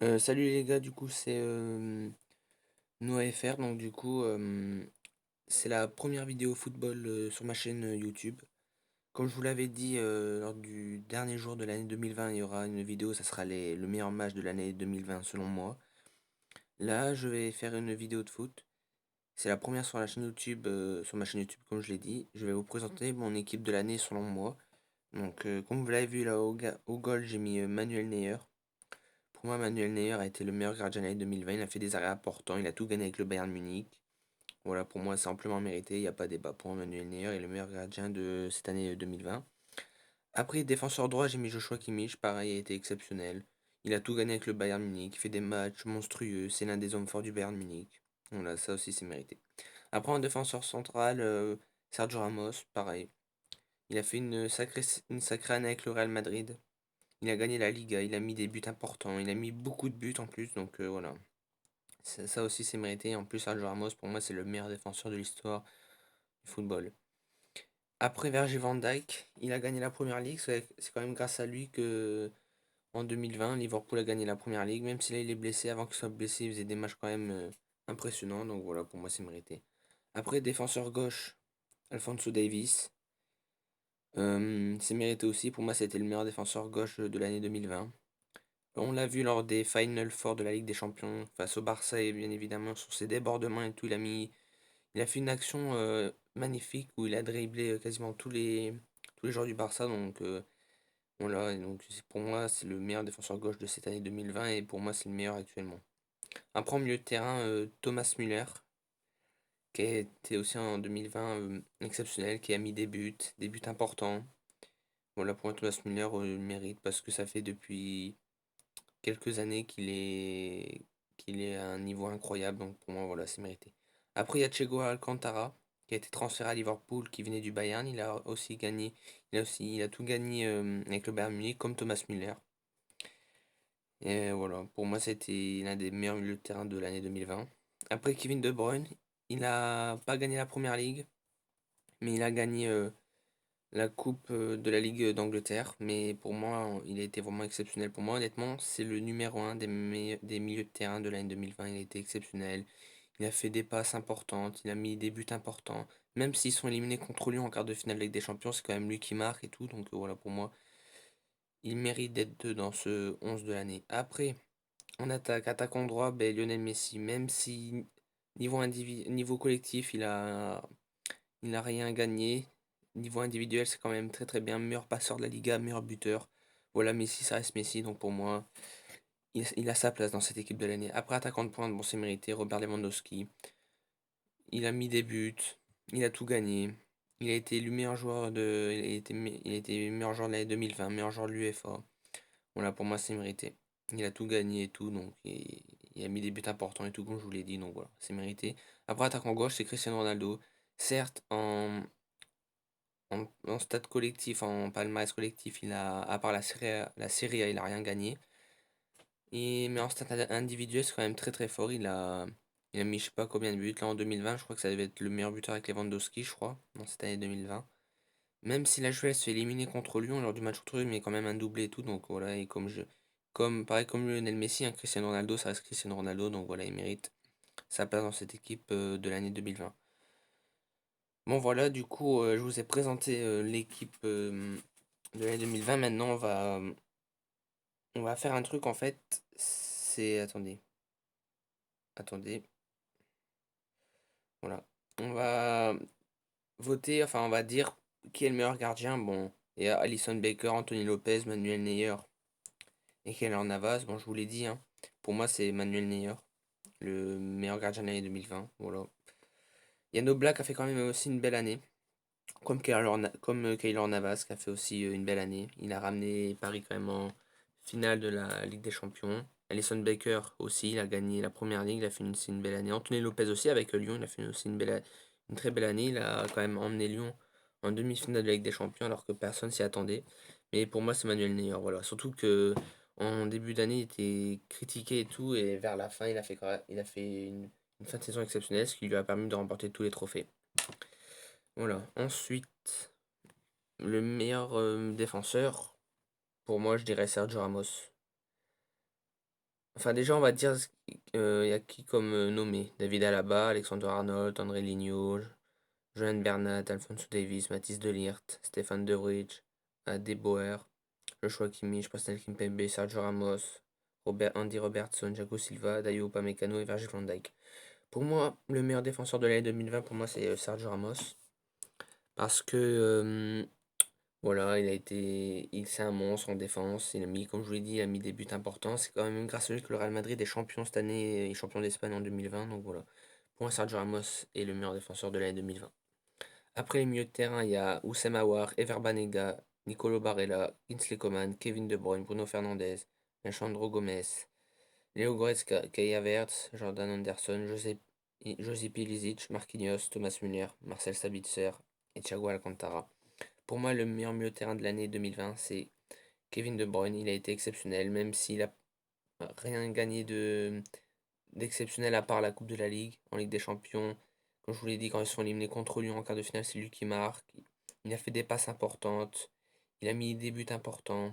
Salut les gars, du coup c'est NoahFR, donc c'est la première vidéo football sur ma chaîne YouTube. Comme je vous l'avais dit lors du dernier jour de l'année 2020, il y aura une vidéo, ça sera le meilleur match de l'année 2020 selon moi. Là je vais faire une vidéo de foot, c'est la première sur la chaîne YouTube, sur ma chaîne YouTube comme je l'ai dit. Je vais vous présenter mon équipe de l'année selon moi. Comme vous l'avez vu là au goal j'ai mis Manuel Neuer. Pour moi, Manuel Neuer a été le meilleur gardien de l'année 2020. Il a fait des arrêts importants. Il a tout gagné avec le Bayern Munich. Voilà, pour moi, c'est amplement mérité. Il n'y a pas débat. Pour moi, Manuel Neuer est le meilleur gardien de cette année 2020. Après, défenseur droit, j'ai mis Joshua Kimmich. Pareil, il a été exceptionnel. Il a tout gagné avec le Bayern Munich. Il fait des matchs monstrueux. C'est l'un des hommes forts du Bayern Munich. Voilà, ça aussi, c'est mérité. Après, en défenseur central, Sergio Ramos, pareil. Il a fait une sacrée année avec le Real Madrid. Il a gagné la Liga, il a mis des buts importants, il a mis beaucoup de buts en plus, voilà. Ça aussi c'est mérité. En plus, Sergio Ramos, pour moi, c'est le meilleur défenseur de l'histoire du football. Après Virgil van Dijk, il a gagné la Première Ligue. C'est quand même grâce à lui que en 2020, Liverpool a gagné la Première Ligue. Même si là il est blessé, avant qu'il soit blessé, il faisait des matchs quand même impressionnants. Donc voilà, pour moi c'est mérité. Après, défenseur gauche, Alphonso Davies. C'est mérité aussi. Pour moi, c'était le meilleur défenseur gauche de l'année 2020. On l'a vu lors des Final Four de la Ligue des Champions face au Barça et bien évidemment sur ses débordements et tout, il a fait une action magnifique où il a dribblé quasiment tous les joueurs du Barça. Voilà, et donc pour moi c'est le meilleur défenseur gauche de cette année 2020 et pour moi c'est le meilleur actuellement. Après en milieu de terrain, Thomas Müller qui a été aussi en 2020 exceptionnel, qui a mis des buts importants. Voilà, pour moi Thomas Müller le mérite parce que ça fait depuis quelques années qu'il est à un niveau incroyable, donc pour moi, voilà, c'est mérité. Après, il y a Thiago Alcantara, qui a été transféré à Liverpool, qui venait du Bayern. Il a tout gagné avec le Bayern Munich, comme Thomas Müller. Et voilà, pour moi, c'était l'un des meilleurs milieux de terrain de l'année 2020. Après, Kevin De Bruyne, il n'a pas gagné la Première Ligue, mais il a gagné la Coupe de la Ligue d'Angleterre, mais pour moi, il a été vraiment exceptionnel. Pour moi, honnêtement, c'est le numéro un des milieux de terrain de l'année 2020. Il a été exceptionnel. Il a fait des passes importantes, il a mis des buts importants. Même s'ils sont éliminés contre Lyon en quart de finale de Ligue des Champions, c'est quand même lui qui marque et tout. Voilà, pour moi, il mérite d'être dans ce 11 de l'année. Après, en attaquant droit, ben, Lionel Messi, même si niveau collectif, il n'a rien gagné. Niveau individuel, c'est quand même très très bien. Meilleur passeur de la Liga, meilleur buteur. Voilà, Messi, ça reste Messi. Donc pour moi, il a sa place dans cette équipe de l'année. Après, attaquant de pointe, bon, c'est mérité. Robert Lewandowski. Il a mis des buts. Il a tout gagné. Il a été élu meilleur joueur de. Il a été meilleur joueur de l'année 2020, meilleur joueur de l'UEFA. Voilà, pour moi, c'est mérité. Il a tout gagné et tout. Il a mis des buts importants et tout, comme je vous l'ai dit. Donc voilà, c'est mérité. Après, attaquant gauche, c'est Cristiano Ronaldo. Certes, en stade collectif, en palmarès collectif, à part la Serie A, il a rien gagné. Mais en stade individuel, c'est quand même très très fort. Il a mis je sais pas combien de buts. Là en 2020, je crois que ça devait être le meilleur buteur avec Lewandowski, je crois, dans cette année 2020. Même si la Juve se fait éliminer contre Lyon lors du match contre eux, mais quand même un doublé et tout. Donc voilà, et pareil comme Lionel Messi, hein, Cristiano Ronaldo, ça reste Cristiano Ronaldo. Donc voilà, il mérite sa place dans cette équipe de l'année 2020. Bon voilà, du coup, je vous ai présenté l'équipe de l'année 2020. Maintenant, on va faire un truc en fait. Attendez, voilà. On va voter, enfin, on va dire qui est le meilleur gardien. Bon, il y a Alisson Becker, Anthony Lopez, Manuel Neuer et Keylor Navas. Bon, je vous l'ai dit, hein. Pour moi, c'est Manuel Neuer, le meilleur gardien de l'année 2020. Voilà. Yann Oblak a fait quand même aussi une belle année. Comme Keylor Navas qui a fait aussi une belle année. Il a ramené Paris quand même en finale de la Ligue des Champions. Alisson Becker aussi, il a gagné la première ligue, il a fait aussi une belle année. Anthony Lopez aussi avec Lyon, il a fait aussi une très belle année. Il a quand même emmené Lyon en demi-finale de la Ligue des Champions alors que personne s'y attendait. Mais pour moi, c'est Manuel Neuer, voilà. Surtout que en début d'année, il était critiqué et tout, et vers la fin, il a fait une fin de saison exceptionnelle, ce qui lui a permis de remporter tous les trophées. Voilà. Ensuite, le meilleur défenseur, pour moi, je dirais Sergio Ramos. Enfin, déjà, on va dire, il y a qui comme nommé? David Alaba, Alexander Arnold, André Lignot, Johan Bernat, Alphonso Davies, Mathis de Ligt, Stéphane De Vrij, Ade Bauer, Joshua Kimmich, Pascal Kimpembe, Sergio Ramos, Andy Robertson, Thiago Silva, Dayo Upamecano et Virgil van Dijk. Pour moi, le meilleur défenseur de l'année 2020, pour moi, c'est Sergio Ramos. Parce que, voilà, c'est un monstre en défense. Il a mis, comme je vous l'ai dit, il a mis des buts importants. C'est quand même grâce à lui que le Real Madrid est champion cette année et champion d'Espagne en 2020. Donc voilà. Pour moi, Sergio Ramos est le meilleur défenseur de l'année 2020. Après les milieux de terrain, il y a Oussem Aouar, Ever Banega, Nicolo Barella, Kingsley Coman, Kevin De Bruyne, Bruno Fernandes, Alejandro Gomez, Leo Goretzka, Kai Havertz, Jordan Anderson, Josip Ilicic, Marquinhos, Thomas Müller, Marcel Sabitzer et Thiago Alcantara. Pour moi, le meilleur milieu de terrain de l'année 2020, c'est Kevin De Bruyne. Il a été exceptionnel, même s'il a rien gagné d'exceptionnel à part la Coupe de la Ligue en Ligue des Champions. Comme je vous l'ai dit, quand ils sont éliminés contre Lyon en quart de finale, c'est lui qui marque. Il a fait des passes importantes. Il a mis des buts importants.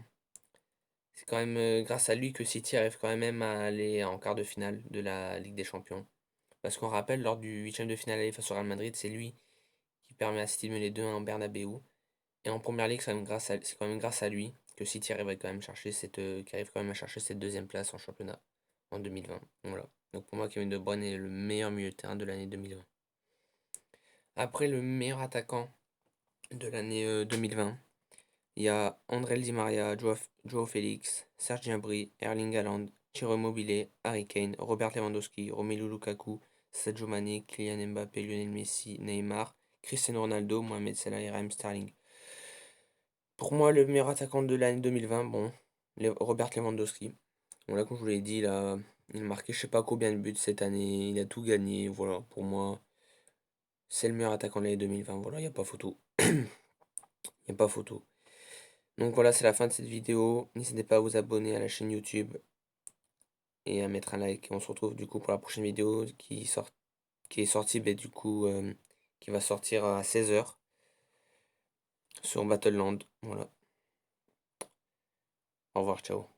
C'est quand même grâce à lui que City arrive quand même à aller en quart de finale de la Ligue des Champions. Parce qu'on rappelle, lors du huitième de finale aller face au Real Madrid, c'est lui qui permet à City de mener 2-1 en Bernabeu. Et en première ligue, c'est quand même grâce à lui que City arrive quand même qui arrive quand même à chercher cette deuxième place en championnat en 2020. Voilà. Donc pour moi, Kevin De Bruyne est le meilleur milieu de terrain de l'année 2020. Après le meilleur attaquant de l'année 2020, il y a André Di Maria, Joao Félix, Serge Gnabry, Erling Haaland, Ciro Immobile, Harry Kane, Robert Lewandowski, Romelu Lukaku, Sadio Mané, Kylian Mbappé, Lionel Messi, Neymar, Cristiano Ronaldo, Mohamed Salah et Raheem Sterling. Pour moi, le meilleur attaquant de l'année 2020, bon, Robert Lewandowski. Voilà, comme je vous l'ai dit, il a marqué je sais pas combien de buts cette année, il a tout gagné. Voilà, pour moi, c'est le meilleur attaquant de l'année 2020. Voilà, il n'y a pas photo. Il n'y a pas photo. Donc voilà, c'est la fin de cette vidéo. N'hésitez pas à vous abonner à la chaîne YouTube et à mettre un like. Et on se retrouve du coup pour la prochaine vidéo qui est sortie, ben, du coup, qui va sortir à 16h sur Battleland. Voilà. Au revoir, ciao.